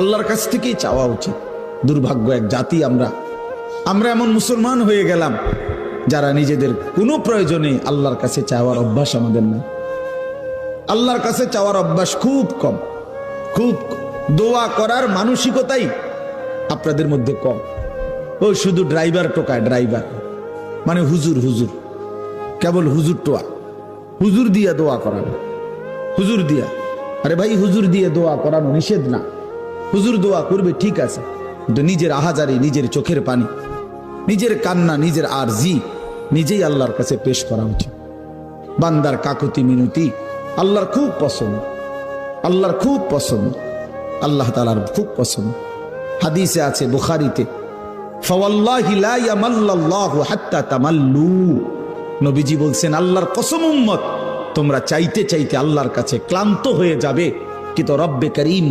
আল্লাহর কাছ থেকেই চাওয়া উচিত। দুর্ভাগ্য এক জাতি আমরা এমন মুসলমান হয়ে গেলাম যারা নিজেদের কোনো প্রয়োজনে আল্লাহর কাছে চাওয়ার অভ্যাস আমাদের নাই। আল্লাহর কাছে চাওয়ার অভ্যাস খুব কম, খুব দোয়া করার মানসিকতাই আপনাদের মধ্যে কম। ওই শুধু ড্রাইভার টোকায়, ড্রাইভার মানে হুজুর, হুজুর কেবল হুজুর টোয়া, হুজুর দিয়া দোয়া করানো, হুজুর দিয়া। আরে ভাই, হুজুর দিয়ে দোয়া করানো নিষেধ না, হুজুর দোয়া করবে ঠিক আছে, কিন্তু নিজের আহাজারি, নিজের চোখের পানি, নিজের কান্না, নিজের আরজি নিজেই আল্লাহর কাছে পেশ করা উচিত। বান্দার কাকুতি মিনতি আল্লাহর খুব পছন্দ, আল্লাহর খুব পছন্দ, আল্লাহ তাআলার খুব পছন্দ। হাদিসে আছে বুখারীতে, ফাওয়াল্লাহি লা ইয়ামাল্লাল্লাহু হাত্তা তামাল্লু। নবীজি বলছেন, আল্লাহর কসম উম্মত, তোমরা চাইতে চাইতে আল্লাহর কাছে ক্লান্ত হয়ে যাবে, কিন্তু রব্বে করিম